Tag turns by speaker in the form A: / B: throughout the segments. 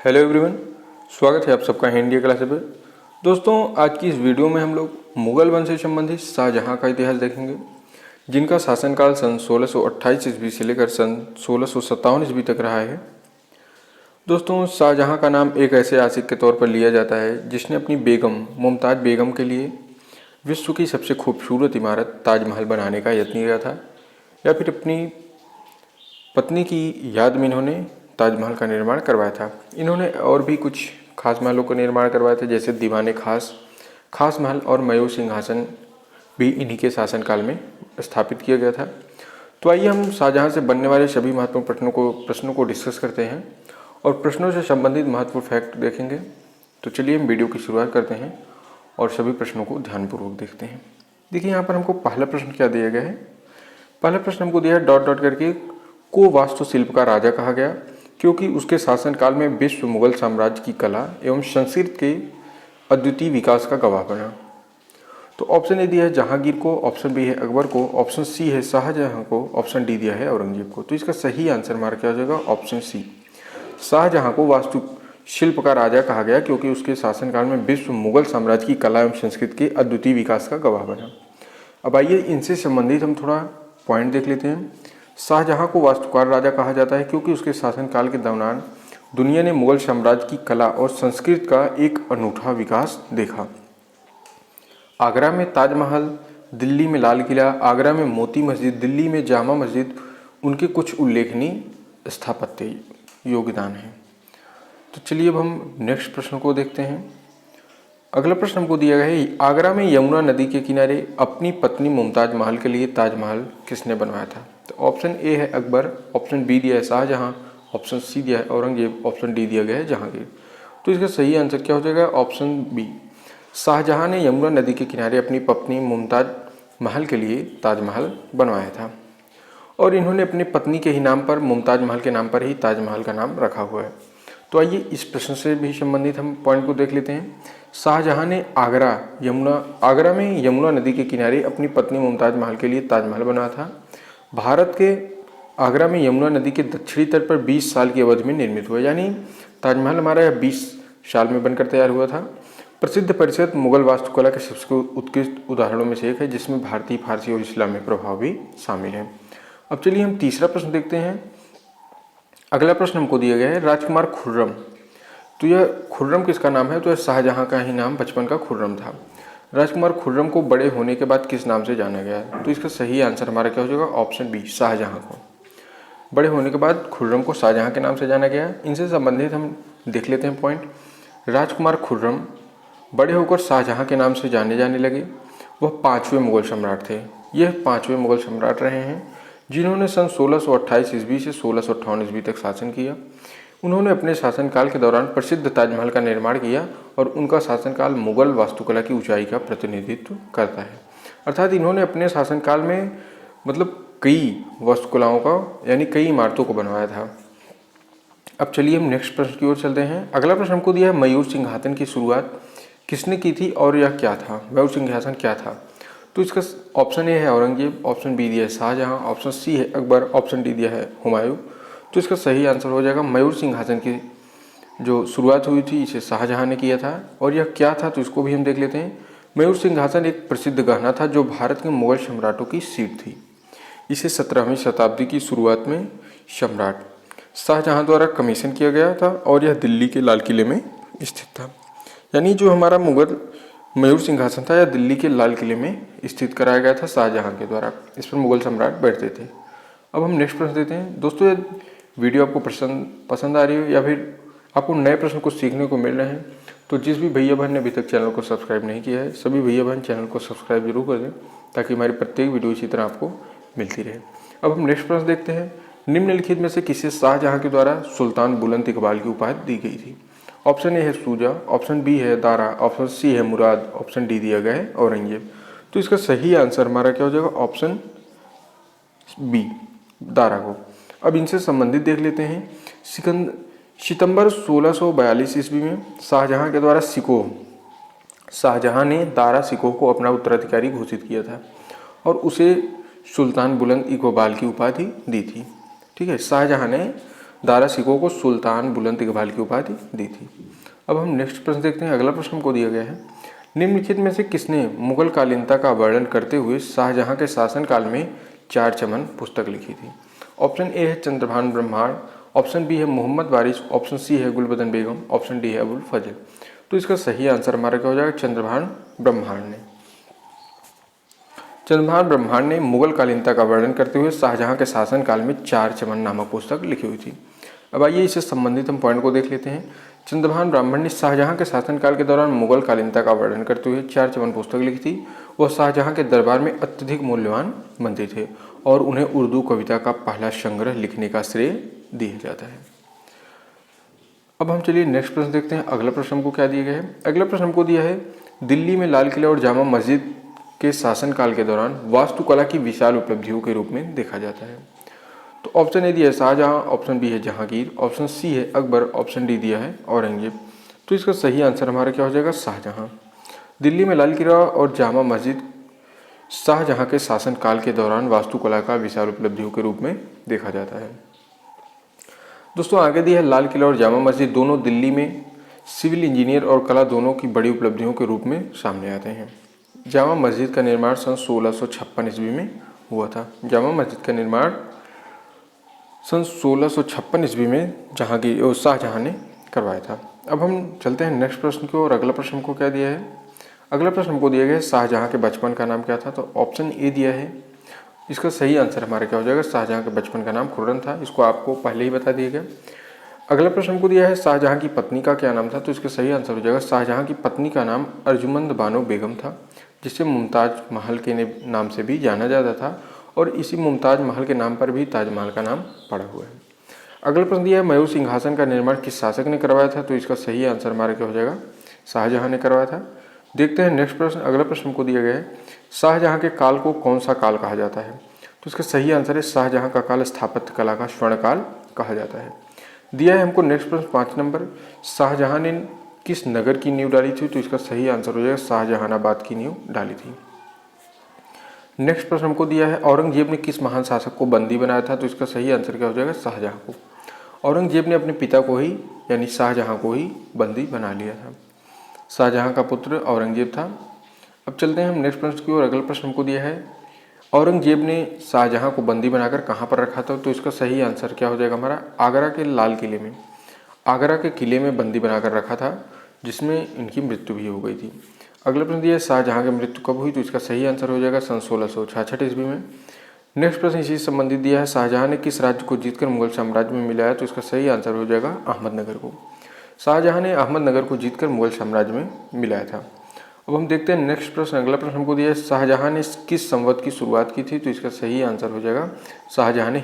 A: Hello everyone, स्वागत है आप सबका इंडिया क्लास पे। दोस्तों, आज की इस वीडियो में हम लोग मुगल वंश से संबंधित शाहजहां का इतिहास देखेंगे, जिनका शासनकाल सन 1628 ईस्वी से लेकर सन 1657 ईस्वी तक रहा है। दोस्तों, शाहजहां का नाम एक ऐसे आशिक के तौर पर लिया जाता है जिसने अपनी बेगम मुमताज़ बेगम के लिए विश्व की सबसे खूबसूरत इमारत ताजमहल बनाने का यत्न किया था, या फिर अपनी पत्नी की याद में इन्होंने ताजमहल का निर्माण करवाया था। इन्होंने और भी कुछ खास महलों का निर्माण करवाया था, जैसे दीवाने खास महल और मयूर सिंहासन भी इन्हीं के शासनकाल में स्थापित किया गया था। तो आइए हम शाहजहां से बनने वाले सभी महत्वपूर्ण प्रश्नों को डिस्कस करते हैं और प्रश्नों से संबंधित महत्वपूर्ण फैक्ट देखेंगे। तो चलिए हम वीडियो की शुरुआत करते हैं और सभी प्रश्नों को ध्यानपूर्वक देखते हैं। देखिए, यहाँ पर हमको पहला प्रश्न क्या दिया गया है। पहला प्रश्न हमको दिया है डॉट डॉट करके, को वास्तुशिल्प का राजा कहा गया क्योंकि उसके शासनकाल में विश्व मुगल साम्राज्य की कला एवं संस्कृति के अद्वितीय विकास का गवाह बना। तो ऑप्शन ए दिया है जहांगीर को, ऑप्शन बी है अकबर को, ऑप्शन सी है शाहजहां को, ऑप्शन डी दिया है औरंगजेब को। तो इसका सही आंसर हमारा क्या हो जाएगा, ऑप्शन सी। शाहजहां को वास्तुशिल्प का राजा कहा गया क्योंकि उसके शासनकाल में विश्व मुगल साम्राज्य की कला एवं संस्कृति के अद्वितीय विकास का गवाह बना। अब आइए इनसे संबंधित हम थोड़ा पॉइंट देख लेते हैं। शाहजहां को वास्तुकार राजा कहा जाता है क्योंकि उसके शासनकाल के दौरान दुनिया ने मुगल साम्राज्य की कला और संस्कृति का एक अनूठा विकास देखा। आगरा में ताजमहल, दिल्ली में लाल किला, आगरा में मोती मस्जिद, दिल्ली में जामा मस्जिद उनके कुछ उल्लेखनीय स्थापत्य योगदान हैं। तो चलिए अब हम नेक्स्ट प्रश्न को देखते हैं। अगला प्रश्न हमको दिया गया है, आगरा में यमुना नदी के किनारे अपनी पत्नी मुमताज महल के लिए ताजमहल किसने बनवाया था। तो ऑप्शन ए है अकबर, ऑप्शन बी दिया है शाहजहां, ऑप्शन सी दिया है औरंगजेब, ऑप्शन डी दिया गया है जहांगीर। तो इसका सही आंसर क्या हो जाएगा, ऑप्शन बी। शाहजहां ने यमुना नदी के किनारे अपनी पत्नी मुमताज महल के लिए ताजमहल बनवाया था और इन्होंने अपनी पत्नी के ही नाम पर, मुमताज महल के नाम पर ही ताजमहल का नाम रखा हुआ है। तो आइए इस प्रश्न से भी संबंधित हम पॉइंट को देख लेते हैं। शाहजहां ने आगरा में यमुना नदी के किनारे अपनी पत्नी मुमताज महल के लिए ताजमहल बनाया था। भारत के आगरा में यमुना नदी के दक्षिणी तट पर 20 साल की अवधि में निर्मित हुआ, यानी ताजमहल हमारा 20 साल में बनकर तैयार हुआ था। प्रसिद्ध परिषद मुगल वास्तुकला के सबसे उत्कृष्ट उदाहरणों में से एक है, जिसमें भारतीय, फारसी और इस्लामी प्रभाव भी शामिल है। अब चलिए हम तीसरा प्रश्न देखते हैं। अगला प्रश्न हमको दिया गया है, राजकुमार खुर्रम। तो यह खुर्रम किसका नाम है, तो यह शाहजहां का ही नाम बचपन का खुर्रम था। राजकुमार खुर्रम को बड़े होने के बाद किस नाम से जाना गया। तो इसका सही आंसर हमारा क्या हो जाएगा, ऑप्शन बी, शाहजहां को। बड़े होने के बाद खुर्रम को शाहजहां के नाम से जाना गया। इनसे संबंधित हम देख लेते हैं पॉइंट। राजकुमार खुर्रम बड़े होकर शाहजहां के नाम से जाने लगे। वह 5वें मुगल सम्राट थे। यह 5वें मुगल सम्राट रहे हैं जिन्होंने सन 1628 ईस्वी से 1658 ईस्वी तक शासन किया। उन्होंने अपने शासनकाल के दौरान प्रसिद्ध ताजमहल का निर्माण किया और उनका शासनकाल मुगल वास्तुकला की ऊंचाई का प्रतिनिधित्व करता है। अर्थात इन्होंने अपने शासनकाल में कई वास्तुकलाओं का, यानी कई इमारतों को बनवाया था। अब चलिए हम नेक्स्ट प्रश्न की ओर चलते हैं। अगला प्रश्न हमको दिया है, मयूर सिंहासन की शुरुआत किसने की थी और यह क्या था, मयूर सिंहासन क्या था। तो इसका ऑप्शन ए है औरंगजेब, ऑप्शन बी दिया है शाहजहां, ऑप्शन सी है अकबर, ऑप्शन डी दिया है हुमायूं। तो इसका सही आंसर हो जाएगा, मयूर सिंहासन की जो शुरुआत हुई थी इसे शाहजहां ने किया था। और यह क्या था, तो इसको भी हम देख लेते हैं। मयूर सिंहासन एक प्रसिद्ध गहना था जो भारत के मुगल सम्राटों की सीट थी। इसे 17वीं शताब्दी की शुरुआत में सम्राट शाहजहां द्वारा कमीशन किया गया था और यह दिल्ली के लाल किले में स्थित था। यानी जो हमारा मुगल मयूर सिंहासन था, यह दिल्ली के लाल किले में स्थित कराया गया था शाहजहां के द्वारा। इस पर मुगल सम्राट बैठते थे। अब हम नेक्स्ट प्रश्न देते हैं। दोस्तों, यह वीडियो आपको पसंद आ रही हो या फिर आपको नए प्रश्न कुछ सीखने को मिल रहे हैं, तो जिस भी भैया बहन ने अभी तक चैनल को सब्सक्राइब नहीं किया है, सभी भैया बहन चैनल को सब्सक्राइब जरूर कर दें ताकि हमारी प्रत्येक वीडियो इसी तरह आपको मिलती रहे। अब हम नेक्स्ट प्रश्न देखते हैं। निम्नलिखित में से किसे शाहजहां के द्वारा सुल्तान बुलंद इकबाल की उपाधि दी गई थी। ऑप्शन ए है सूजा, ऑप्शन बी है दारा, ऑप्शन सी है मुराद, ऑप्शन डी दिया गया है औरंगजेब। तो इसका सही आंसर हमारा क्या हो जाएगा, ऑप्शन बी, दारा को। अब इनसे संबंधित देख लेते हैं। सितंबर 1642 ईस्वी में शाहजहां के द्वारा शाहजहां ने दारा सिकोह को अपना उत्तराधिकारी घोषित किया था और उसे सुल्तान बुलंद इकबाल की उपाधि दी थी। ठीक है, शाहजहां ने दारा सिकोह को सुल्तान बुलंद इकबाल की उपाधि दी थी। अब हम नेक्स्ट प्रश्न देखते हैं। अगला प्रश्न हमको दिया गया है, निम्नलिखित में से किसने मुगल कालीनता का वर्णन करते हुए शाहजहां के शासनकाल में चार चमन पुस्तक लिखी थी? ऑप्शन ए है चंद्रभान ब्रह्मांड, ऑप्शन बी है मोहम्मद वारिस, ऑप्शन सी है गुलबदन बेगम, ऑप्शन डी है अबुल फजल। तो इसका सही आंसर हमारा क्या हो जाएगा? चंद्रभान ब्रह्मांड ने। चंद्रभान ब्रह्मांड ने मुगल कालीनता का वर्णन करते हुए शाहजहां के शासनकाल में चार चमन नामक पुस्तक लिखी हुई थी। अब आइए इससे संबंधित हम पॉइंट को देख लेते हैं। चंद्रभान ब्राह्मण ने शाहजहां के शासनकाल के दौरान मुगल कालीनता का वर्णन करते हुए चार चमन पुस्तक लिखी थी। वह शाहजहां के दरबार में अत्यधिक मूल्यवान बनते थे और उन्हें उर्दू कविता का पहला संग्रह लिखने का श्रेय दिया जाता है। अब हम चलिए नेक्स्ट प्रश्न देखते हैं। अगला प्रश्न हमको क्या दिया गया है? अगला प्रश्न हमको दिया है, दिल्ली में लाल किला और जामा मस्जिद के शासनकाल के दौरान वास्तुकला की विशाल उपलब्धियों के रूप में देखा जाता है। तो ऑप्शन ए दिया है शाहजहां, ऑप्शन बी है जहांगीर, ऑप्शन सी है अकबर, ऑप्शन डी दिया है औरंगजेब। तो इसका सही आंसर हमारा क्या हो जाएगा? शाहजहां। दिल्ली में लाल किला और जामा मस्जिद शाहजहां के शासनकाल के दौरान वास्तुकला का विशाल उपलब्धियों के रूप में देखा जाता है। दोस्तों आगे दिया है, लाल किला और जामा मस्जिद दोनों दिल्ली में सिविल इंजीनियर और कला दोनों की बड़ी उपलब्धियों के रूप में सामने आते हैं। जामा मस्जिद का निर्माण सन 1656 ईस्वी में हुआ था। जामा मस्जिद का निर्माण सन 1656 ईस्वी में शाहजहां ने करवाया था। अब हम चलते हैं नेक्स्ट प्रश्न की ओर। अगला प्रश्न हमको क्या दिया है? अगला प्रश्न हमको दिया गया है, शाहजहां के बचपन का नाम क्या था? तो ऑप्शन ए दिया है। इसका सही आंसर हमारा क्या हो जाएगा? शाहजहां के बचपन का नाम खुर्रम था। इसको आपको पहले ही बता दिया गया। अगला प्रश्न हमको दिया है, शाहजहां की पत्नी का क्या नाम था? तो इसका सही आंसर हो जाएगा, शाहजहां की पत्नी का नाम अर्जुमंद बानो बेगम था, जिसे मुमताज महल के नाम से भी जाना जाता था और इसी मुमताज महल के नाम पर भी ताजमहल का नाम पड़ा हुआ है। अगला प्रश्न दिया है, मयूर सिंहासन का निर्माण किस शासक ने करवाया था? तो इसका सही आंसर हमारा क्या हो जाएगा? शाहजहां ने करवाया था। देखते हैं नेक्स्ट प्रश्न। अगला प्रश्न हमको दिया गया है, शाहजहां के काल को कौन सा काल कहा जाता है? तो इसका सही आंसर है, शाहजहां का काल स्थापत्य कला का स्वर्णकाल कहा जाता है। दिया है हमको नेक्स्ट प्रश्न 5 नंबर, शाहजहां ने किस नगर की नींव डाली थी? तो इसका सही आंसर हो जाएगा, शाहजहानाबाद की नींव डाली थी। नेक्स्ट प्रश्न हमको दिया है, औरंगजेब ने किस महान शासक को बंदी बनाया था? तो इसका सही आंसर क्या हो जाएगा? शाहजहां को। औरंगजेब ने अपने पिता को ही यानी शाहजहां को ही बंदी बना लिया था। शाहजहां का पुत्र औरंगजेब था। अब चलते हैं हम नेक्स्ट प्रश्न की ओर। अगला प्रश्न हमको दिया है, औरंगजेब ने शाहजहां को बंदी बनाकर कहाँ पर रखा था? तो इसका सही आंसर क्या हो जाएगा हमारा? आगरा के लाल किले में। आगरा के किले में बंदी बनाकर रखा था, जिसमें इनकी मृत्यु भी हो गई थी। अगला प्रश्न दिया है, शाहजहां की मृत्यु कब हुई? तो इसका सही आंसर हो जाएगा सन 1666 ईस्वी में। नेक्स्ट प्रश्न इसी से संबंधित दिया है, शाहजहां ने किस राज्य को जीतकर मुगल साम्राज्य में मिलाया? तो इसका सही आंसर हो जाएगा अहमदनगर को। शाहजहां ने अहमदनगर को जीतकर मुगल साम्राज्य में मिलाया था। अब हम देखते हैं नेक्स्ट प्रश्न। अगला प्रश्न हमको दिया है, शाहजहां ने किस संवत की शुरुआत की थी? तो इसका सही आंसर हो जाएगा, शाहजहां ने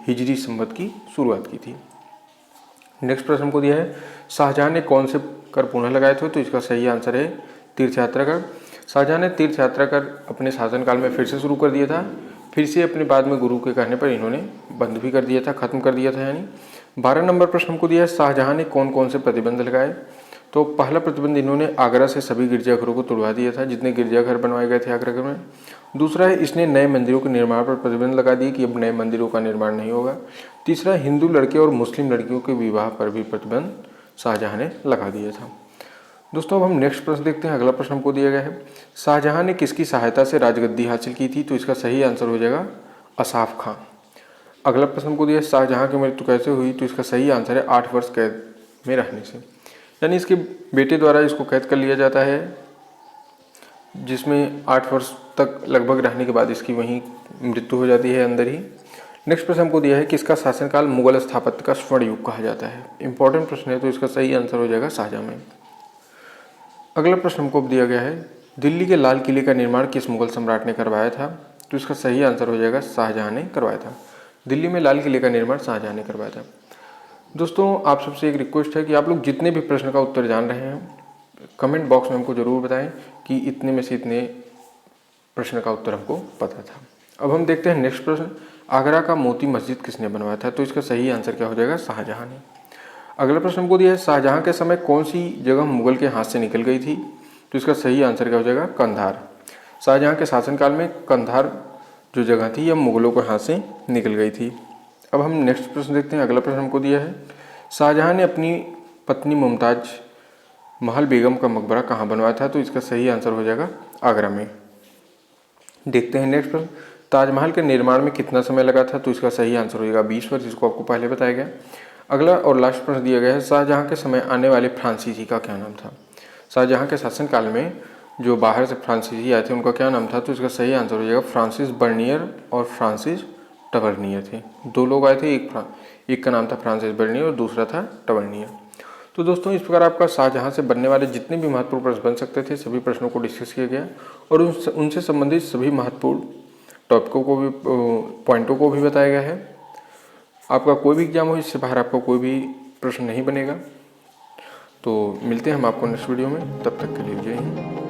A: हिजरी संवत की शुरुआत की थी। नेक्स्ट प्रश्न हमको दिया है, शाहजहां ने कौन से कर पुनः लगाए थे? तो इसका सही आंसर है तीर्थ यात्रा कर। शाहजहां ने तीर्थ यात्रा कर अपने शासनकाल में फिर से शुरू कर दिया था। फिर से अपने बाद में गुरु के कहने पर इन्होंने बंद भी कर दिया था, खत्म कर दिया था। यानी 12 नंबर प्रश्न हमको दिया है, शाहजहां ने कौन कौन से प्रतिबंध लगाए? तो पहला प्रतिबंध, इन्होंने आगरा से सभी गिरजाघरों को तोड़वा दिया था, जितने गिरजाघर बनवाए गए थे आगरा में। दूसरा है, इसने नए मंदिरों के निर्माण पर प्रतिबंध लगा दिए कि अब नए मंदिरों का निर्माण नहीं होगा। तीसरा, हिंदू लड़के और मुस्लिम लड़कियों के विवाह पर भी प्रतिबंध शाहजहां ने लगा दिया था। दोस्तों अब हम नेक्स्ट प्रश्न देखते हैं। अगला प्रश्न हमको दिया गया है, शाहजहां ने किसकी सहायता से राजगद्दी हासिल की थी? तो इसका सही आंसर हो जाएगा असाफ खां। अगला प्रश्न हमको दिया, शाहजहां की मृत्यु कैसे हुई? तो इसका सही आंसर है 8 वर्ष कैद में रहने से, यानी इसके बेटे द्वारा इसको कैद कर लिया जाता है, जिसमें 8 वर्ष तक लगभग रहने के बाद इसकी वहीं मृत्यु हो जाती है अंदर ही। नेक्स्ट प्रश्न हमको दिया है, किसका शासनकाल मुगल स्थापत्य का स्वर्ण युग कहा जाता है? इंपॉर्टेंट प्रश्न है, तो इसका सही आंसर हो जाएगा शाहजहां में। अगला प्रश्न हमको दिया गया है, दिल्ली के लाल किले का निर्माण किस मुगल सम्राट ने करवाया था? तो इसका सही आंसर हो जाएगा शाहजहां ने करवाया था। दिल्ली में लाल किले का निर्माण शाहजहां ने करवाया था। दोस्तों आप सबसे एक रिक्वेस्ट है कि आप लोग जितने भी प्रश्न का उत्तर जान रहे हैं, कमेंट बॉक्स में हमको ज़रूर बताएं कि इतने में से इतने प्रश्न का उत्तर हमको पता था। अब हम देखते हैं नेक्स्ट प्रश्न, आगरा का मोती मस्जिद किसने बनवाया था? तो इसका सही आंसर क्या हो जाएगा? शाहजहां ने। अगला प्रश्न हमको दिया है, शाहजहां के समय कौन सी जगह मुगल के हाथ से निकल गई थी? तो इसका सही आंसर क्या हो जाएगा? कंधार। शाहजहां के शासनकाल में कंधार जो जगह थी यह मुगलों के हाथ से निकल गई थी। अब हम नेक्स्ट प्रश्न देखते हैं। अगला प्रश्न हमको दिया है, शाहजहां ने अपनी पत्नी मुमताज महल बेगम का मकबरा कहाँ बनवाया था? तो इसका सही आंसर हो जाएगा आगरा में। देखते हैं नेक्स्ट प्रश्न, ताजमहल के निर्माण में कितना समय लगा था? तो इसका सही आंसर हो जाएगा 20 वर्ष, जिसको आपको पहले बताया गया। अगला और लास्ट प्रश्न दिया गया है, शाहजहां के समय आने वाले फ्रांसीसी का क्या नाम था? शाहजहां के शासनकाल में जो बाहर से फ्रांसीसी आए थे उनका क्या नाम था? तो इसका सही आंसर हो जाएगा फ्रांसिस बर्नियर और फ्रांसिस टवर्नियर थे। दो लोग आए थे, एक का नाम था फ्रांसिस बर्नियर और दूसरा था टवर्नियर। तो दोस्तों इस प्रकार आपका शाहजहां से बनने वाले जितने भी महत्वपूर्ण प्रश्न बन सकते थे सभी प्रश्नों को डिस्कस किया गया और उनसे संबंधित सभी महत्वपूर्ण टॉपिकों को भी, पॉइंटों को भी बताया गया है। आपका कोई भी एग्जाम हो इससे बाहर आपका कोई भी प्रश्न नहीं बनेगा। तो मिलते हैं हम आपको नेक्स्ट वीडियो में, तब तक के लिए जय हिंद।